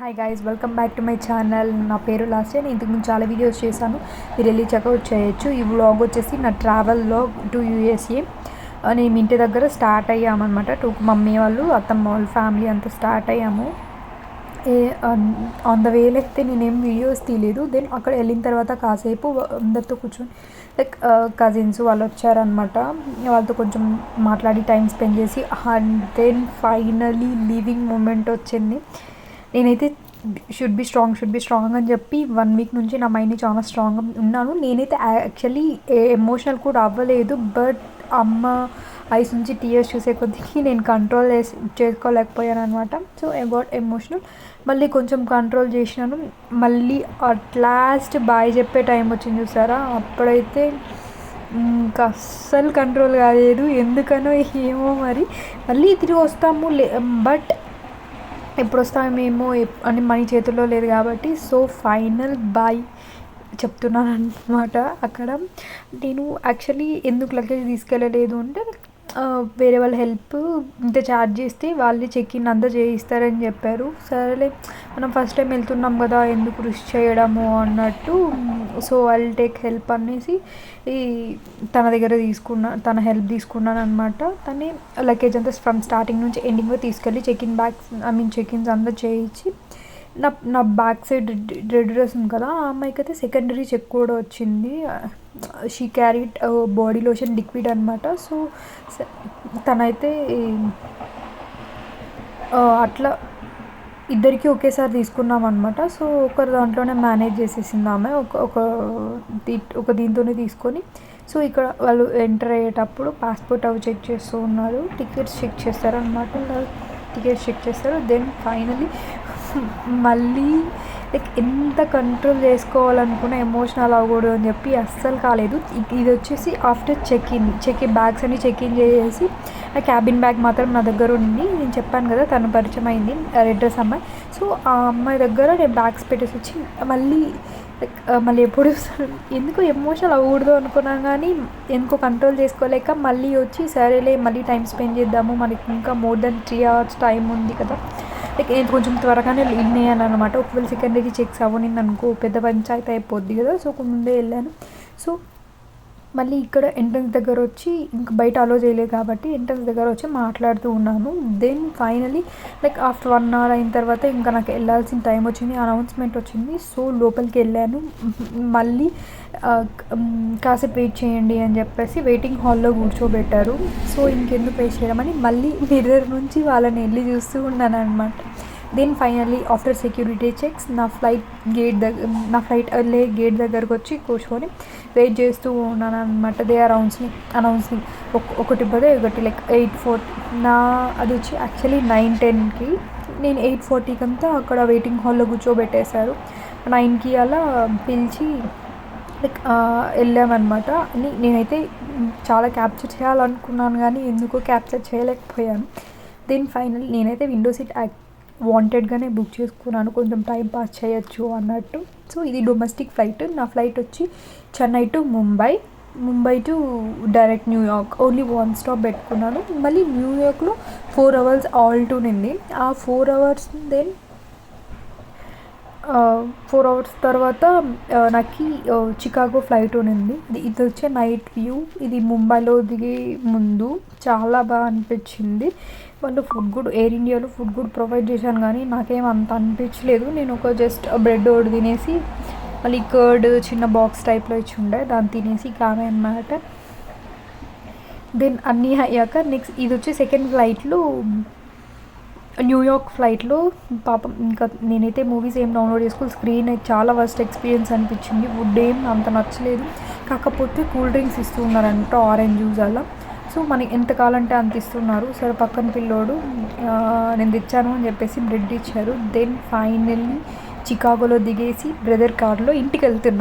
Hi guys, welcome back to my channel. నా పేరు last నేను ఇంతకుముందు చాలా వీడియోస్ చేశాను, మీరు వెళ్ళి చెక్అవుట్ చేయొచ్చు. ఈ వ్లాగ్ వచ్చేసి నా ట్రావెల్ వ్లాగ్ టు యూఎస్ఏ. మేము ఇంటి దగ్గర స్టార్ట్ అయ్యామన్నమాట. మమ్మీ వాళ్ళు, అత్తమ్మ వాళ్ళు, ఫ్యామిలీ అంతా స్టార్ట్ అయ్యాము. ఆన్ ద వేలో అయితే నేనేం వీడియోస్ తీయలేదు. దెన్ అక్కడ వెళ్ళిన తర్వాత కాసేపు అందరితో కూర్చొని లైక్ కజిన్స్ వాళ్ళు వచ్చారనమాట. వాళ్ళతో కొంచెం మాట్లాడి టైం స్పెండ్ చేసి దెన్ ఫైనలీ లీవింగ్ మూమెంట్ వచ్చింది. నేనైతే షుడ్ బి స్ట్రాంగ్ అని చెప్పి 1 వీక్ నుంచి నా మైండ్ని చాలా స్ట్రాంగ్గా ఉన్నాను. నేనైతే యాక్చువల్లీ ఎమోషనల్ కూడా అవ్వలేదు, బట్ అమ్మ ఐస్ నుంచి టీయర్స్ చూసే కొద్దికి నేను కంట్రోల్ చేసుకోలేకపోయాను అనమాట. So I got emotional. మళ్ళీ కొంచెం కంట్రోల్ చేసినాను. మళ్ళీ అట్ లాస్ట్ బాయ్ చెప్పే టైం వచ్చింది చూసారా, అప్పుడైతే ఇంకా అస్సలు కంట్రోల్ కాలేదు. ఎందుకనో ఏమో మరి. మళ్ళీ తిరిగి వస్తాము బట్ ఎప్పుడు వస్తామేమో అని మనీ చేతుల్లో లేదు కాబట్టి సో ఫైనల్ బాయ్ చెప్తున్నాను అనమాట. అక్కడ నేను యాక్చువల్లీ ఎందుకు లగేజ్ తీసుకెళ్ళలేదు అంటే, వేరే వాళ్ళ హెల్ప్ ఇంత ఛార్జ్ చేస్తే వాళ్ళే చెక్ ఇన్ అంతా చేయిస్తారని చెప్పారు. సరేలే, మనం ఫస్ట్ టైం వెళ్తున్నాం కదా, ఎందుకు రిస్క్ చేయడము అన్నట్టు. సో ఐల్ టేక్ హెల్ప్ అనేసి తన హెల్ప్ తీసుకున్నాను అనమాట. తనే లగేజ్ అంతా ఫ్రమ్ స్టార్టింగ్ నుంచి ఎండింగ్ తీసుకెళ్ళి చెక్ ఇన్స్ అంతా చేయించి నా బ్యాక్ సైడ్ రెడ్ డ్రెస్ ఉంది కదా, ఆ అమ్మాయికి అయితే సెకండరీ చెక్ కూడా వచ్చింది. She carried body lotion liquid అనమాట. సో తనైతే అట్లా ఇద్దరికి ఒకేసారి తీసుకున్నాం అనమాట. సో ఒకరి దాంట్లోనే మేనేజ్ చేసేసింది ఆమె, ఒక దీంతోనే తీసుకొని. సో ఇక్కడ వాళ్ళు ఎంటర్ అయ్యేటప్పుడు పాస్పోర్ట్ అవి చెక్ చేస్తూ ఉన్నారు, టికెట్స్ చెక్ చేస్తారు అనమాట. టికెట్స్ చెక్ చేస్తారు. దెన్ ఫైనలీ మళ్ళీ లైక్ ఎంత కంట్రోల్ చేసుకోవాలనుకున్న ఎమోషనల్ అవ్వకూడదు అని చెప్పి అస్సలు కాలేదు. ఇది వచ్చేసి ఆఫ్టర్ చెక్ ఇన్ బ్యాగ్స్ అన్ని చెక్ ఇన్ చేసేసి ఆ క్యాబిన్ బ్యాగ్ మాత్రం నా దగ్గర ఉంది. నేను చెప్పాను కదా, తను పరిచయం అయింది రెడ్ డ్రెస్ అమ్మాయి. సో ఆ అమ్మాయి దగ్గర నేను బ్యాగ్స్ పెట్టేసి వచ్చి మళ్ళీ ఎప్పుడు ఎందుకు ఎమోషనల్ అవ్వకూడదు అనుకున్నాను, కానీ ఎందుకో కంట్రోల్ చేసుకోలేక మళ్ళీ వచ్చి సరేలే మళ్ళీ టైం స్పెండ్ చేద్దాము, మనకి ఇంకా మోర్ దెన్ 3 hours టైం ఉంది కదా, నేను కొంచెం త్వరగానే వెళ్ళాను అనమాట. ఒకవేళ సెకండరీ చెక్స్ అవ్వనింది అనుకో పెద్ద పంచాయతీ అయిపోద్ది కదా. సో ముందే వెళ్ళాను. సో మళ్ళీ ఇక్కడ ఎంట్రన్స్ దగ్గర వచ్చి, ఇంకా బయట అలో చేయలేదు కాబట్టి ఎంట్రన్స్ దగ్గర వచ్చి మాట్లాడుతూ ఉన్నాను. Then finally like after 1 hour అయిన తర్వాత ఇంకా నాకు వెళ్ళాల్సిన టైం వచ్చింది, అనౌన్స్మెంట్ వచ్చింది. సో లోపలికి వెళ్ళాను. మళ్ళీ కాసేపు వెయిట్ చేయండి అని చెప్పేసి వెయిటింగ్ హాల్లో కూర్చోబెట్టారు. సో ఇంకెందుకు వెయిట్ చేయడమని మళ్ళీ మిర్రర్ నుంచి వాళ్ళని వెళ్ళి చూస్తూ ఉన్నాను అనమాట. Then finally after security checks నా ఫ్లైట్ వెళ్ళే గేట్ దగ్గరకు వచ్చి కూర్చొని వెయిట్ చేస్తూ ఉన్నాను అనమాట. దే ఆర్ అనౌన్సింగ్ ఒకటి లైక్ 8:40 అది వచ్చి యాక్చువల్లీ 9:10కి. నేను 8:40కి అంతా అక్కడ వెయిటింగ్ హాల్లో కూర్చోబెట్టేశారు. 9కి అలా పిలిచి లైక్ వెళ్ళామన్నమాట. నేనైతే చాలా క్యాప్చర్ చేయాలనుకున్నాను కానీ ఎందుకో క్యాప్చర్ చేయలేకపోయాను. దెన్ ఫైనల్ నేనైతే విండో సీట్ వాంటెడ్గానే బుక్ చేసుకున్నాను, కొంచెం టైం పాస్ చేయొచ్చు అన్నట్టు. సో ఇది డొమెస్టిక్ ఫ్లైట్. నా ఫ్లైట్ వచ్చి Chennai to Mumbai to direct New York. Only 1 stop పెట్టుకున్నాను. మళ్ళీ న్యూయార్క్లో 4 hours ఆల్ట్ ఉంది. ఆ 4 hours దెన్ 4 hours తర్వాత నాకు చికాగో ఫ్లైట్ ఉంది. ఇది వచ్చే నైట్ వ్యూ. ఇది ముంబైలో దిగే ముందు చాలా బాగా అనిపించింది. వాళ్ళు ఎయిర్ ఇండియాలో ఫుడ్ కూడా ప్రొవైడ్ చేశాను కానీ నాకేం అంత అనిపించలేదు. నేను ఒక జస్ట్ బ్రెడ్ ఒకటి తినేసి మళ్ళీ కర్డ్ చిన్న బాక్స్ టైప్లో ఇచ్చి ఉండే దాన్ని తినేసి కామే అన్నమాట. దెన్ అన్నీ అయ్యాక నెక్స్ట్ ఇది వచ్చి సెకండ్ ఫ్లైట్లో న్యూయార్క్ ఫ్లైట్లో పాపం ఇంకా నేనైతే మూవీస్ ఏం డౌన్లోడ్ చేసుకోవాలి. స్క్రీన్ అయితే చాలా వర్స్ట్ ఎక్స్పీరియన్స్ అనిపించింది. ఫుడ్ ఏం అంత నచ్చలేదు. కాకపోతే కూల్ డ్రింక్స్ ఇస్తూ ఉన్నారంట, ఆరెంజ్ జ్యూస్ అలా. సో మనకి ఎంత కావాలంటే అంత ఇస్తున్నారు. సరే పక్కన పిల్లోడు నేను తెచ్చాను అని చెప్పేసి బ్రెడ్ ఇచ్చారు. దెన్ ఫైనల్లీ చికాగోలో దిగేసి బ్రదర్ కార్లో ఇంటికి వెళ్తున్నాను.